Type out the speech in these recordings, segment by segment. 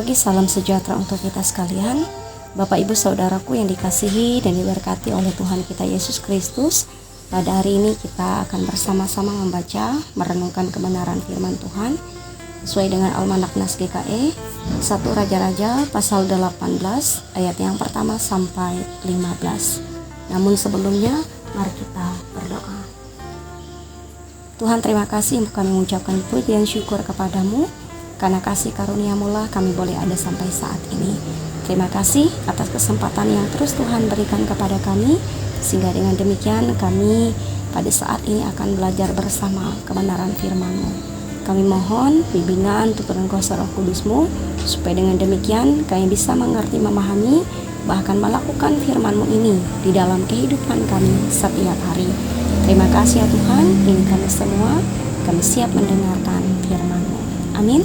pagi, salam sejahtera untuk kita sekalian. Bapak Ibu Saudaraku yang dikasihi dan diberkati oleh Tuhan kita Yesus Kristus. Pada hari ini kita akan bersama-sama membaca, merenungkan kebenaran firman Tuhan sesuai dengan Almanak Nas GKE 1 Raja-Raja pasal 18 ayat yang pertama sampai 15. Namun sebelumnya, mari kita berdoa. Tuhan, terima kasih kami mengucapkan puji dan syukur kepadamu, karena kasih karunia-Mu lah kami boleh ada sampai saat ini. Terima kasih atas kesempatan yang terus Tuhan berikan kepada kami, sehingga dengan demikian kami pada saat ini akan belajar bersama kebenaran firman-Mu. Kami mohon bimbingan tuntunan kuasa Roh Kudus-Mu, supaya dengan demikian kami bisa mengerti, memahami, bahkan melakukan firman-Mu ini di dalam kehidupan kami setiap hari. Terima kasih ya Tuhan, ini kami semua, kami siap mendengarkan firman-Mu. Amin.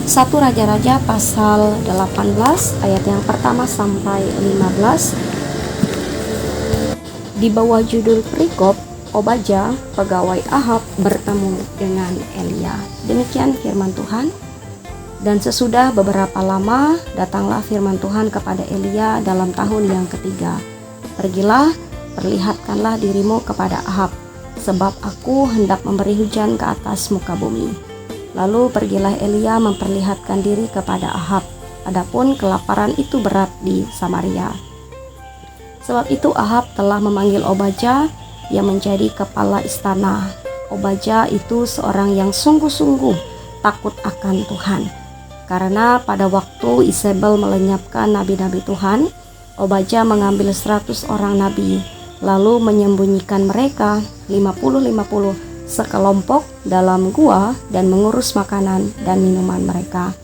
1 Raja-Raja pasal 18 ayat yang pertama sampai 15 di bawah judul perikop Obadja, pegawai Ahab, bertemu dengan Elia. Demikian firman Tuhan. Dan sesudah beberapa lama datanglah firman Tuhan kepada Elia dalam tahun yang ketiga. Pergilah, perlihatkanlah dirimu kepada Ahab, sebab aku hendak memberi hujan ke atas muka bumi. Lalu pergilah Elia memperlihatkan diri kepada Ahab. Adapun kelaparan itu berat di Samaria. Sebab itu Ahab telah memanggil Obadja yang menjadi kepala istana. Obadja itu seorang yang sungguh-sungguh takut akan Tuhan. Karena pada waktu Isabel melenyapkan nabi-nabi Tuhan, Obadja mengambil 100 orang nabi, lalu menyembunyikan mereka 50-50 sekelompok dalam gua dan mengurus makanan dan minuman mereka.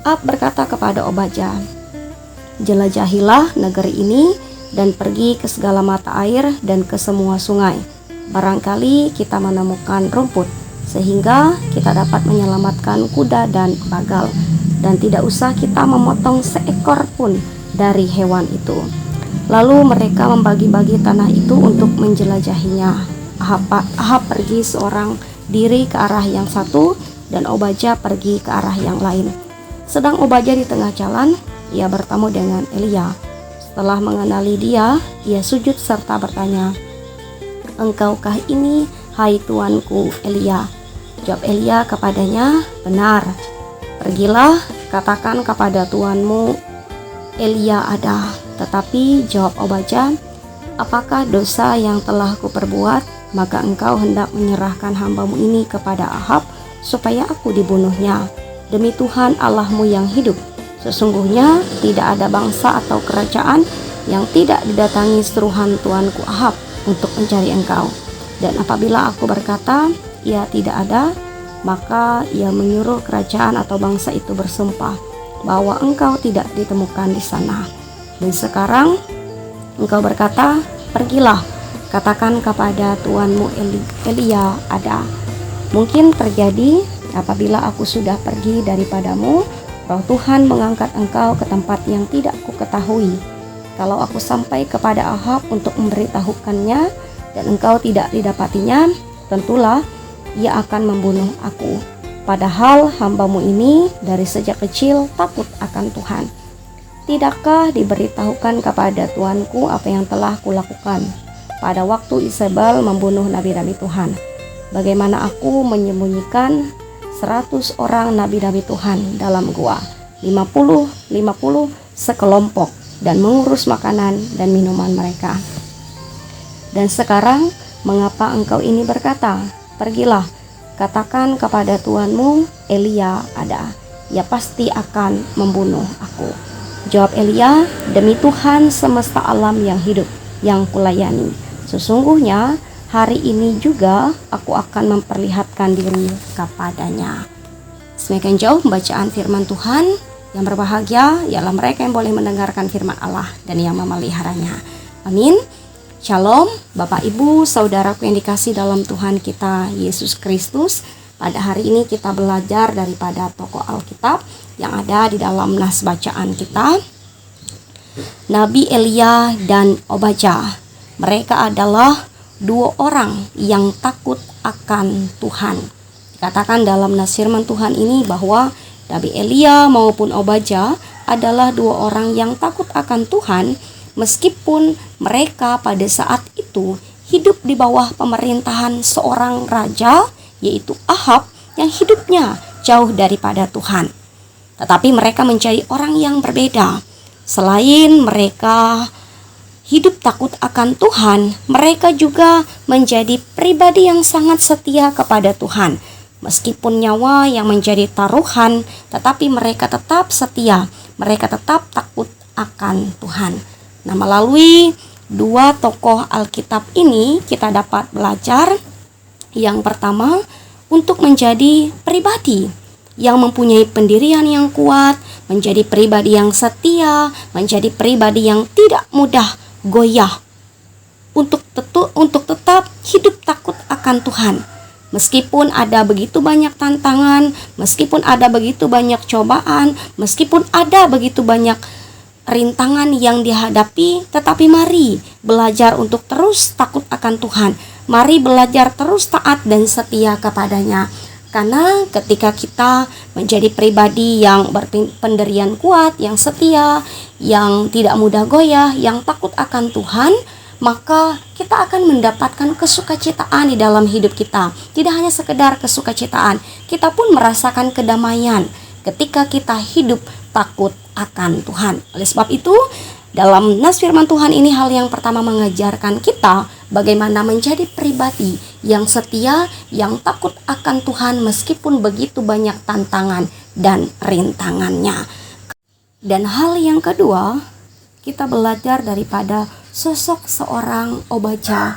Ahab berkata kepada Obadja, "Jelajahilah negeri ini dan pergi ke segala mata air dan ke semua sungai. Barangkali kita menemukan rumput, sehingga kita dapat menyelamatkan kuda dan bagal, dan tidak usah kita memotong seekor pun dari hewan itu." Lalu mereka membagi-bagi tanah itu untuk menjelajahinya. Ahab pergi seorang diri ke arah yang satu, dan Obadja pergi ke arah yang lain. Sedang Obadja di tengah jalan, ia bertemu dengan Elia. Setelah mengenali dia, ia sujud serta bertanya, "Engkaukah ini, hai tuanku Elia?" Jawab Elia kepadanya, "Benar. Pergilah, katakan kepada tuanmu, Elia ada." Tetapi jawab Obadja, "Apakah dosa yang telah kuperbuat? Maka engkau hendak menyerahkan hambamu ini kepada Ahab, supaya aku dibunuhnya. Demi Tuhan Allahmu yang hidup, sesungguhnya tidak ada bangsa atau kerajaan yang tidak didatangi seruhan tuanku Ahab untuk mencari engkau. Dan apabila aku berkata, ia tidak ada, maka ia menyuruh kerajaan atau bangsa itu bersumpah bahwa engkau tidak ditemukan di sana. Dan sekarang engkau berkata, pergilah, katakan kepada tuanmu Elia ada. Mungkin terjadi apabila aku sudah pergi daripadamu, Roh Tuhan mengangkat engkau ke tempat yang tidak kuketahui. Kalau aku sampai kepada Ahab untuk memberitahukannya dan engkau tidak didapatinya, tentulah ia akan membunuh aku. Padahal hambamu ini dari sejak kecil takut akan Tuhan. Tidakkah diberitahukan kepada tuanku apa yang telah kulakukan pada waktu Isabel membunuh nabi-nabi Tuhan? Bagaimana aku menyembunyikan 100 orang nabi-nabi Tuhan dalam gua, 50-50 sekelompok, dan mengurus makanan dan minuman mereka. Dan sekarang mengapa engkau ini berkata, pergilah, katakan kepada tuanmu Elia ada, ia pasti akan membunuh aku. Jawab Elia, demi Tuhan semesta alam yang hidup, yang kulayani, sesungguhnya hari ini juga aku akan memperlihatkan diri kepadanya. Semakin jauh bacaan firman Tuhan, yang berbahagia ialah mereka yang boleh mendengarkan firman Allah dan yang memeliharanya. Amin. Shalom, Bapak Ibu, Saudaraku yang dikasih dalam Tuhan kita Yesus Kristus. Pada hari ini kita belajar daripada tokoh Alkitab yang ada di dalam nas bacaan kita, Nabi Elia dan Obadja. Mereka adalah dua orang yang takut akan Tuhan. Dikatakan dalam nas firman Tuhan ini bahwa Nabi Elia maupun Obaja adalah dua orang yang takut akan Tuhan, meskipun mereka pada saat itu hidup di bawah pemerintahan seorang raja, yaitu Ahab, yang hidupnya jauh daripada Tuhan. Tetapi mereka menjadi orang yang berbeda. Selain mereka hidup takut akan Tuhan, mereka juga menjadi pribadi yang sangat setia kepada Tuhan. Meskipun nyawa yang menjadi taruhan, tetapi mereka tetap setia, mereka tetap takut akan Tuhan. Nah, melalui dua tokoh Alkitab ini kita dapat belajar, yang pertama, untuk menjadi pribadi yang mempunyai pendirian yang kuat, menjadi pribadi yang setia, menjadi pribadi yang tidak mudah goyah, untuk tetap hidup takut akan Tuhan. Meskipun ada begitu banyak tantangan, meskipun ada begitu banyak cobaan, meskipun ada begitu banyak rintangan yang dihadapi, tetapi mari belajar untuk terus takut akan Tuhan. Mari belajar terus taat dan setia kepadanya. Karena ketika kita menjadi pribadi yang berpendirian kuat, yang setia, yang tidak mudah goyah, yang takut akan Tuhan, maka kita akan mendapatkan kesukacitaan di dalam hidup kita. Tidak hanya sekedar kesukacitaan, kita pun merasakan kedamaian ketika kita hidup takut akan Tuhan. Oleh sebab itu, dalam nas firman Tuhan ini hal yang pertama mengajarkan kita bagaimana menjadi pribadi yang setia, yang takut akan Tuhan meskipun begitu banyak tantangan dan rintangannya. Dan hal yang kedua, kita belajar daripada sosok seorang Obaja.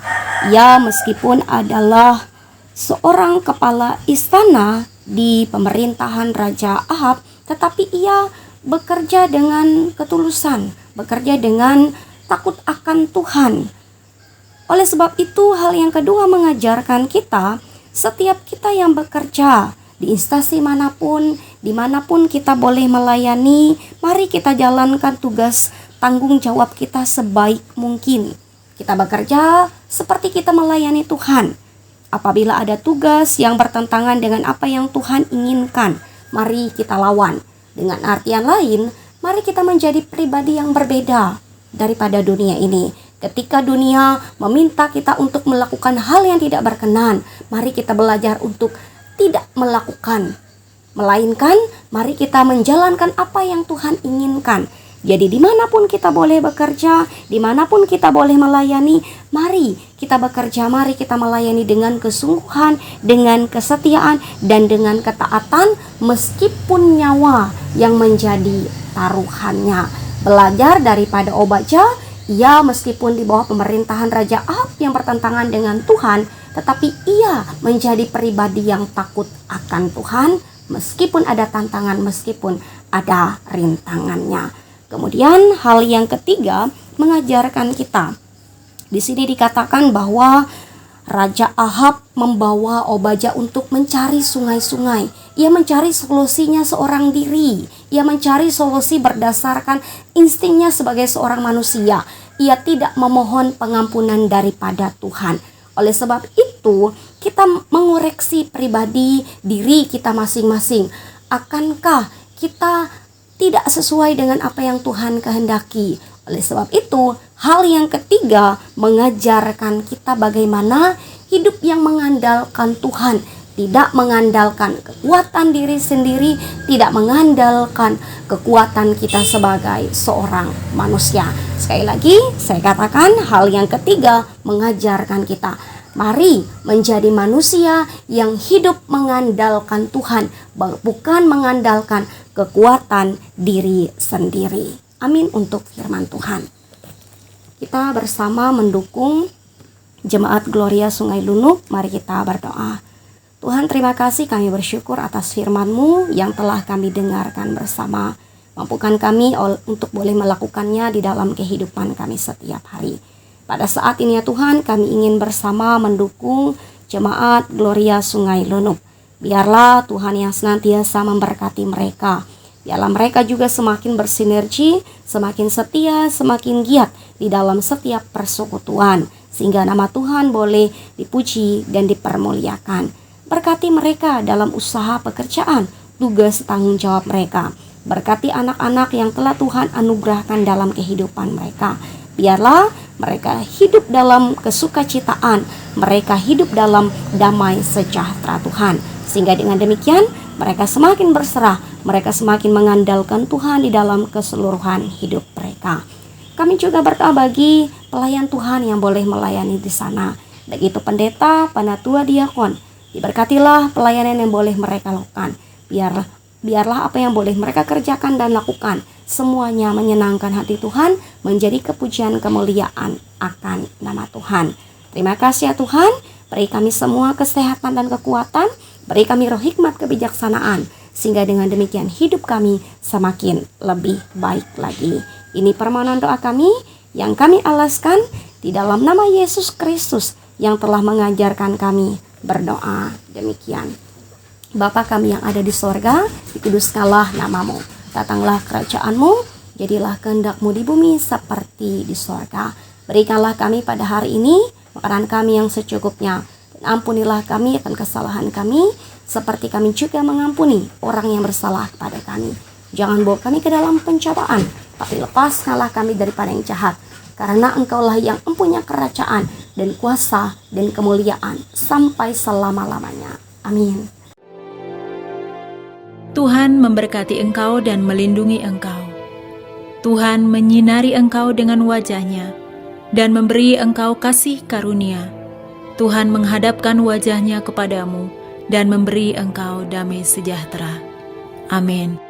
Ya, meskipun adalah seorang kepala istana di pemerintahan Raja Ahab, tetapi ia bekerja dengan ketulusan, bekerja dengan takut akan Tuhan. Oleh sebab itu, hal yang kedua mengajarkan kita, setiap kita yang bekerja di instansi manapun, dimanapun kita boleh melayani, mari kita jalankan tugas tanggung jawab kita sebaik mungkin. Kita bekerja seperti kita melayani Tuhan. Apabila ada tugas yang bertentangan dengan apa yang Tuhan inginkan, mari kita lawan. Dengan artian lain, mari kita menjadi pribadi yang berbeda daripada dunia ini. Ketika dunia meminta kita untuk melakukan hal yang tidak berkenan, mari kita belajar untuk tidak melakukan. Melainkan, mari kita menjalankan apa yang Tuhan inginkan. Jadi dimanapun kita boleh bekerja, dimanapun kita boleh melayani, mari kita bekerja, mari kita melayani dengan kesungguhan, dengan kesetiaan, dan dengan ketaatan, meskipun nyawa yang menjadi taruhannya. Belajar daripada Obaja, ia meskipun di bawah pemerintahan Raja Ahab yang bertentangan dengan Tuhan, tetapi ia menjadi pribadi yang takut akan Tuhan, meskipun ada tantangan, meskipun ada rintangannya. Kemudian hal yang ketiga mengajarkan kita. Di sini dikatakan bahwa Raja Ahab membawa Obaja untuk mencari sungai-sungai. Ia mencari solusinya seorang diri. Ia mencari solusi berdasarkan instingnya sebagai seorang manusia. Ia tidak memohon pengampunan daripada Tuhan. Oleh sebab itu, kita mengoreksi pribadi diri kita masing-masing. Akankah kita tidak sesuai dengan apa yang Tuhan kehendaki? Oleh sebab itu, hal yang ketiga mengajarkan kita bagaimana hidup yang mengandalkan Tuhan, tidak mengandalkan kekuatan diri sendiri, tidak mengandalkan kekuatan kita sebagai seorang manusia. Sekali lagi, saya katakan hal yang ketiga mengajarkan kita, mari menjadi manusia yang hidup mengandalkan Tuhan, bukan mengandalkan kekuatan diri sendiri. Amin untuk firman Tuhan. Kita bersama mendukung Jemaat Gloria Sungai Lunuk. Mari kita berdoa. Tuhan, terima kasih, kami bersyukur atas firman-Mu yang telah kami dengarkan bersama. Mampukan kami untuk boleh melakukannya di dalam kehidupan kami setiap hari. Pada saat ini ya Tuhan, kami ingin bersama mendukung Jemaat Gloria Sungai Lunuk. Biarlah Tuhan yang senantiasa memberkati mereka. Biarlah mereka juga semakin bersinergi, semakin setia, semakin giat di dalam setiap persekutuan, sehingga nama Tuhan boleh dipuji dan dipermuliakan. Berkati mereka dalam usaha pekerjaan, tugas tanggung jawab mereka. Berkati anak-anak yang telah Tuhan anugerahkan dalam kehidupan mereka. Biarlah mereka hidup dalam kesukacitaan, mereka hidup dalam damai sejahtera Tuhan. Sehingga dengan demikian mereka semakin berserah, mereka semakin mengandalkan Tuhan di dalam keseluruhan hidup mereka. Kami juga berdoa bagi pelayan Tuhan yang boleh melayani di sana, baik itu pendeta, penatua, diakon. Diberkatilah pelayanan yang boleh mereka lakukan. Biarlah apa yang boleh mereka kerjakan dan lakukan, semuanya menyenangkan hati Tuhan, menjadi kepujian kemuliaan akan nama Tuhan. Terima kasih ya Tuhan, beri kami semua kesehatan dan kekuatan, beri kami roh hikmat kebijaksanaan, sehingga dengan demikian hidup kami semakin lebih baik lagi. Ini permohonan doa kami yang kami alaskan di dalam nama Yesus Kristus yang telah mengajarkan kami berdoa demikian. Bapa kami yang ada di sorga, dikuduskanlah namamu, datanglah kerajaan-Mu, jadilah kehendak-Mu di bumi seperti di sorga. Berikanlah kami pada hari ini makanan kami yang secukupnya, dan ampunilah kami akan kesalahan kami, seperti kami juga mengampuni orang yang bersalah kepada kami. Jangan bawa kami ke dalam pencobaan, tapi lepaskanlah kami daripada yang jahat, karena Engkaulah yang mempunyai kerajaan dan kuasa dan kemuliaan sampai selama-lamanya. Amin. Tuhan memberkati engkau dan melindungi engkau. Tuhan menyinari engkau dengan wajah-Nya dan memberi engkau kasih karunia. Tuhan menghadapkan wajah-Nya kepadamu dan memberi engkau damai sejahtera. Amin.